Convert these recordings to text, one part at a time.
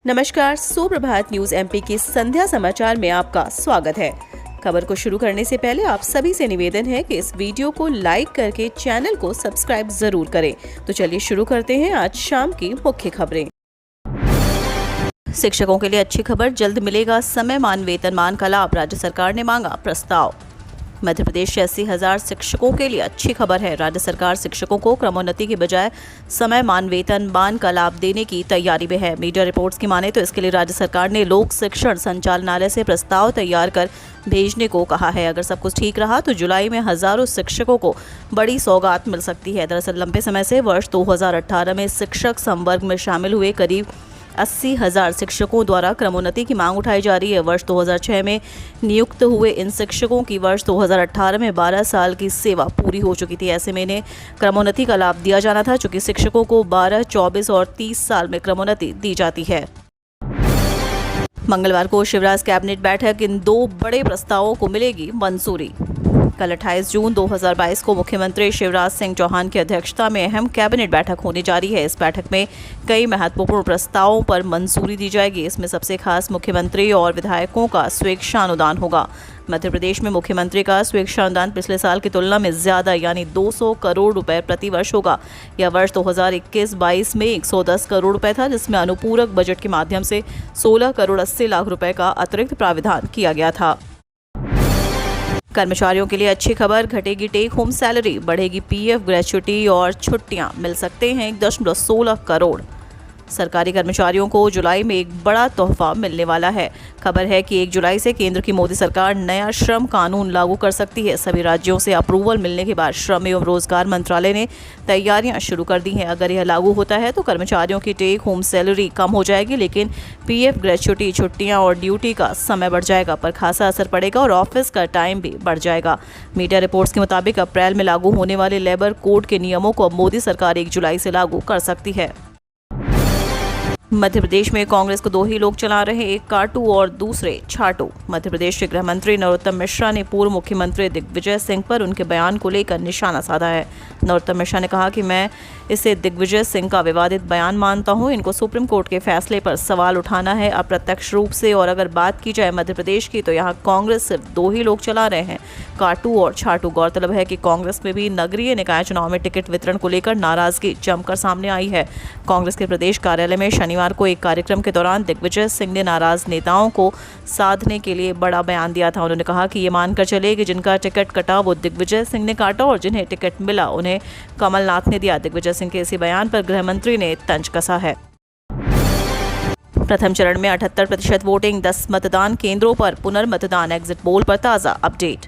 नमस्कार, सुप्रभात news MP के संध्या समाचार में आपका स्वागत है। खबर को शुरू करने से पहले आप सभी से निवेदन है कि इस वीडियो को लाइक करके चैनल को सब्सक्राइब जरूर करें। तो चलिए शुरू करते हैं आज शाम की मुख्य खबरें। शिक्षकों के लिए अच्छी खबर, जल्द मिलेगा समयमान वेतनमान का लाभ, राज्य सरकार ने मांगा प्रस्ताव। मध्य प्रदेश के 80,000 शिक्षकों के लिए अच्छी खबर है। राज्य सरकार शिक्षकों को क्रमोन्नति के बजाय समयमान वेतनमान का लाभ देने की तैयारी में है। मीडिया रिपोर्ट्स की माने तो इसके लिए राज्य सरकार ने लोक शिक्षण संचालनालय से प्रस्ताव तैयार कर भेजने को कहा है। अगर सब कुछ ठीक रहा तो जुलाई में हजारों शिक्षकों को बड़ी सौगात मिल सकती है। दरअसल लंबे समय से वर्ष 2018 में शिक्षक संवर्ग में शामिल हुए करीब 80,000 शिक्षकों द्वारा क्रमोन्नति की मांग उठाई जा रही है। वर्ष 2006 में नियुक्त हुए इन शिक्षकों की वर्ष 2018 में 12 साल की सेवा पूरी हो चुकी थी। ऐसे में इन्हें क्रमोन्नति का लाभ दिया जाना था, चूंकि शिक्षकों को 12, 24 और 30 साल में क्रमोन्नति दी जाती है। मंगलवार को शिवराज कैबिनेट बैठक, इन दो बड़े प्रस्तावों को मिलेगी मंजूरी। कल 28 जून 2022 को मुख्यमंत्री शिवराज सिंह चौहान की अध्यक्षता में अहम कैबिनेट बैठक होने जा रही है। इस बैठक में कई महत्वपूर्ण प्रस्तावों पर मंजूरी दी जाएगी। इसमें सबसे खास मुख्यमंत्री और विधायकों का स्वेच्छानुदान होगा। मध्य प्रदेश में मुख्यमंत्री का स्वेच्छानुदान पिछले साल की तुलना में ज्यादा यानी 200 करोड़ रुपए प्रति वर्ष होगा। यह वर्ष 2021-22 में 110 करोड़ रुपए था, जिसमें अनुपूरक बजट के माध्यम से 16 करोड़ 80 लाख रुपए का अतिरिक्त प्राविधान किया गया था। कर्मचारियों के लिए अच्छी खबर, घटेगी टेक होम सैलरी, बढ़ेगी पीएफ, ग्रेच्युटी और छुट्टियां, मिल सकते हैं 1.16 करोड़। सरकारी कर्मचारियों को जुलाई में एक बड़ा तोहफा मिलने वाला है। खबर है कि 1 जुलाई से केंद्र की मोदी सरकार नया श्रम कानून लागू कर सकती है। सभी राज्यों से अप्रूवल मिलने के बाद श्रम एवं रोजगार मंत्रालय ने तैयारियां शुरू कर दी हैं। अगर यह लागू होता है तो कर्मचारियों की टेक होम सैलरी कम हो जाएगी, लेकिन पीएफ, ग्रेच्युटी, छुट्टियां और ड्यूटी का समय बढ़ जाएगा। पर खासा असर पड़ेगा और ऑफिस का टाइम भी बढ़ जाएगा। मीडिया रिपोर्ट्स के मुताबिक अप्रैल में लागू होने वाले लेबर कोड के नियमों को अब मोदी सरकार 1 जुलाई से लागू कर सकती है। मध्य प्रदेश में कांग्रेस को दो ही लोग चला रहे, एक काटू और दूसरे छाटू। मध्य प्रदेश के गृह मंत्री नरोत्तम मिश्रा ने पूर्व मुख्यमंत्री दिग्विजय सिंह पर उनके बयान को लेकर निशाना साधा है। नरोत्तम मिश्रा ने कहा कि मैं इसे दिग्विजय सिंह का विवादित बयान मानता हूं। इनको सुप्रीम कोर्ट के फैसले पर सवाल उठाना है अप्रत्यक्ष रूप से। और अगर बात की जाए मध्य प्रदेश की तो यहाँ कांग्रेस सिर्फ दो ही लोग चला रहे हैं, काटू और छाटू। गौरतलब है कि कांग्रेस में भी नगरीय निकाय चुनाव में टिकट वितरण को लेकर नाराजगी जमकर सामने आई है। कांग्रेस के प्रदेश कार्यालय में शनिवार को एक कार्यक्रम के दौरान दिग्विजय सिंह ने नाराज नेताओं को साधने के लिए बड़ा बयान दिया था। उन्होंने कहा कि ये मानकर चले कि जिनका टिकट कटा वो दिग्विजय सिंह ने काटा और जिन्हें टिकट मिला उन्हें कमलनाथ ने दिया। दिग्विजय सिंह के इसी बयान पर गृह मंत्री ने तंज कसा है। प्रथम चरण में 78% वोटिंग, 10 मतदान केंद्रों पर पुनर्मतदान। एग्जिट पोल पर ताज़ा अपडेट।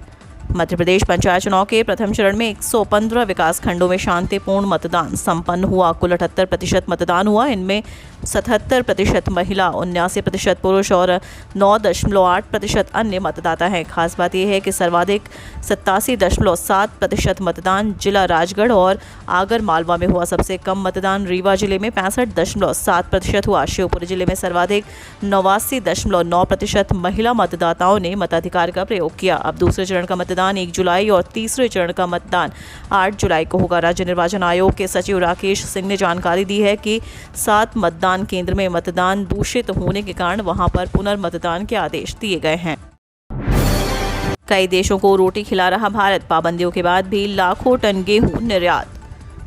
मध्य प्रदेश पंचायत चुनाव के प्रथम चरण में 115 विकास खंडों में शांतिपूर्ण मतदान संपन्न हुआ। कुल 78% मतदान हुआ। इनमें 77% महिला, 79% पुरुष और 9.8% अन्य मतदाता हैं। खास बात यह है कि सर्वाधिक 87.7% मतदान जिला राजगढ़ और आगर मालवा में हुआ। सबसे कम मतदान रीवा जिले में 65.7% हुआ। शिवपुरी जिले में सर्वाधिक 89.9% महिला मतदाताओं ने मताधिकार का प्रयोग किया। अब दूसरे चरण का मतदान 1 जुलाई और तीसरे चरण का मतदान 8 जुलाई को होगा। राज्य निर्वाचन आयोग के सचिव राकेश सिंह ने जानकारी दी है कि 7 मतदान केंद्र में मतदान दूषित होने के कारण वहां पर पुनर्मतदान के आदेश दिए गए हैं। कई देशों को रोटी खिला रहा भारत, पाबंदियों के बाद भी लाखों टन गेहूं निर्यात।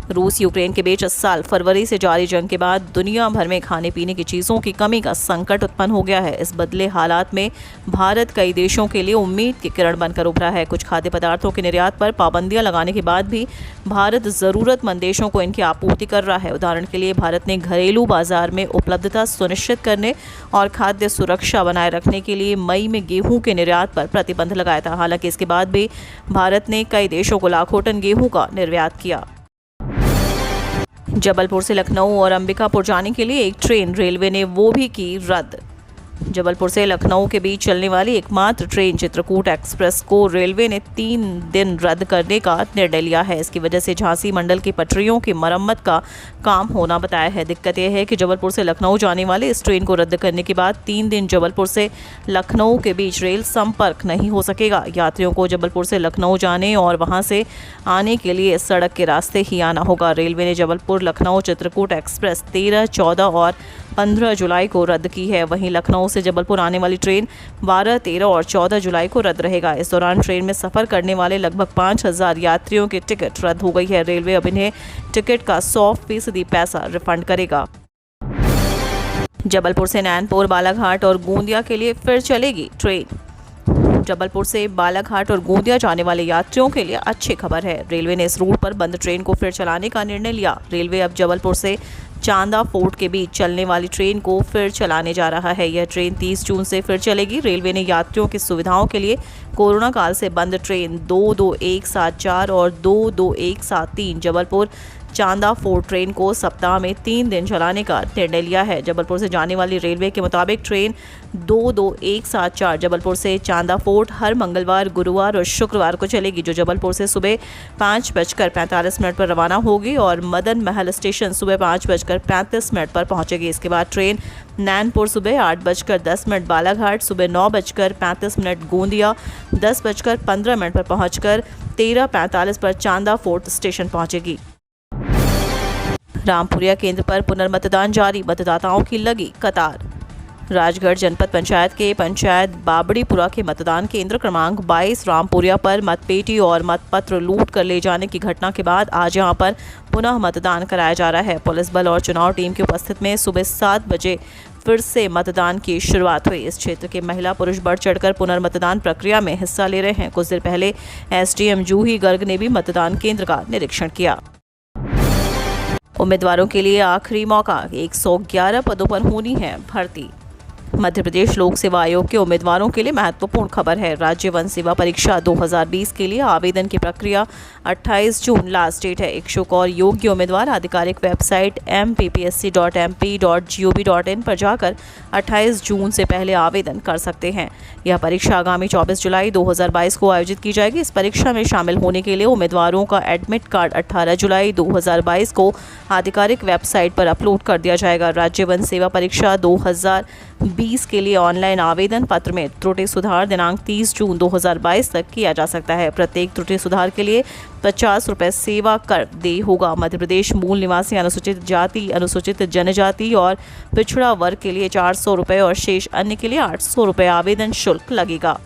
रूस यूक्रेन के बीच इस साल फरवरी से जारी जंग के बाद दुनिया भर में खाने पीने की चीज़ों की कमी का संकट उत्पन्न हो गया है। इस बदले हालात में भारत कई देशों के लिए उम्मीद की किरण बनकर उभरा है। कुछ खाद्य पदार्थों के निर्यात पर पाबंदियां लगाने के बाद भी भारत ज़रूरतमंद देशों को इनकी आपूर्ति कर रहा है। उदाहरण के लिए भारत ने घरेलू बाजार में उपलब्धता सुनिश्चित करने और खाद्य सुरक्षा बनाए रखने के लिए मई में गेहूं के निर्यात पर प्रतिबंध लगाया था। हालांकि इसके बाद भी भारत ने कई देशों को लाखों टन गेहूं का निर्यात किया। जबलपुर से लखनऊ और अंबिकापुर जाने के लिए एक ट्रेन रेलवे ने वो भी की रद्द। जबलपुर से लखनऊ के बीच चलने वाली एकमात्र ट्रेन चित्रकूट एक्सप्रेस को रेलवे ने 3 दिन रद्द करने का निर्णय लिया है। इसकी वजह से झांसी मंडल की पटरियों की मरम्मत का काम होना बताया है। दिक्कत यह है कि जबलपुर से लखनऊ जाने वाले इस ट्रेन को रद्द करने के बाद 3 दिन जबलपुर से लखनऊ के बीच रेल संपर्क नहीं हो सकेगा। यात्रियों को जबलपुर से लखनऊ जाने और वहां से आने के लिए सड़क के रास्ते ही आना होगा। रेलवे ने जबलपुर लखनऊ चित्रकूट एक्सप्रेस 13, 14 और 15 जुलाई को रद्द की है। वहीं लखनऊ से जबलपुर आने वाली ट्रेन 12, 13 और 14 जुलाई को रद्द रहेगा। इस दौरान ट्रेन में सफर करने वाले लगभग 5,000 यात्रियों की टिकट रद्द हो गई है। रेलवे अब इन्हें टिकट का 100% पैसा रिफंड करेगा। जबलपुर से नैनपुर, बालाघाट और गोंदिया के लिए फिर चलेगी ट्रेन। जबलपुर से बालाघाट और गोंदिया जाने वाले यात्रियों के लिए अच्छी खबर है। रेलवे ने इस रूट पर बंद ट्रेन को फिर चलाने का निर्णय लिया। रेलवे अब जबलपुर से चांदा फोर्ट के बीच चलने वाली ट्रेन को फिर चलाने जा रहा है। यह ट्रेन 30 जून से फिर चलेगी। रेलवे ने यात्रियों की सुविधाओं के लिए कोरोना काल से बंद ट्रेन 22174 और 22173 जबलपुर चांदा फोर्ट ट्रेन को सप्ताह में 3 दिन चलाने का निर्णय लिया है। जबलपुर से जाने वाली रेलवे के मुताबिक ट्रेन 22174 जबलपुर से चांदा फोर्ट हर मंगलवार, गुरुवार और शुक्रवार को चलेगी, जो जबलपुर से सुबह 5:45 पर रवाना होगी और मदन महल स्टेशन सुबह 5:35 पर पहुंचेगी। इसके बाद ट्रेन नैनपुर सुबह 8:10 बालाघाट, सुबह 9:35 गोंदिया, 10:15 पर पहुंचकर 13:45 पर चांदा फोर्ट स्टेशन पहुंचेगी। रामपुरिया केंद्र पर पुनर्मतदान जारी, मतदाताओं की लगी कतार। राजगढ़ जनपद पंचायत के पंचायत बाबड़ीपुरा के मतदान केंद्र क्रमांक 22 रामपुरिया पर मतपेटी और मतपत्र लूट कर ले जाने की घटना के बाद आज यहां पर पुनः मतदान कराया जा रहा है। पुलिस बल और चुनाव टीम की उपस्थिति में सुबह 7 बजे फिर से मतदान की शुरुआत हुई। इस क्षेत्र के महिला पुरुष बढ़ चढ़कर पुनर्मतदान प्रक्रिया में हिस्सा ले रहे हैं। कुछ देर पहले एसडीएम जूही गर्ग ने भी मतदान केंद्र का निरीक्षण किया। उम्मीदवारों के लिए आखिरी मौका, 111 पदों पर होनी है भर्ती। मध्य प्रदेश लोक सेवा आयोग के उम्मीदवारों के लिए महत्वपूर्ण खबर है। राज्य वन सेवा परीक्षा 2020 के लिए आवेदन की प्रक्रिया 28 जून लास्ट डेट है। इच्छुक और योग्य उम्मीदवार आधिकारिक वेबसाइट mppsc.mp.gov.in पर जाकर 28 जून से पहले आवेदन कर सकते हैं। यह परीक्षा आगामी 24 जुलाई 2022 को आयोजित की जाएगी। इस परीक्षा में शामिल होने के लिए उम्मीदवारों का एडमिट कार्ड 18 जुलाई 2022 को आधिकारिक वेबसाइट पर अपलोड कर दिया जाएगा। राज्य वन सेवा परीक्षा 2020 के लिए ऑनलाइन आवेदन पत्र में त्रुटि सुधार दिनांक 30 जून 2022 तक किया जा सकता है। प्रत्येक त्रुटि सुधार के लिए 50 रुपये सेवा कर देय होगा। मध्य प्रदेश मूल निवासी, अनुसूचित जाति, अनुसूचित जनजाति और पिछड़ा वर्ग के लिए 400 रुपये और शेष अन्य के लिए 800 रुपये आवेदन शुल्क लगेगा।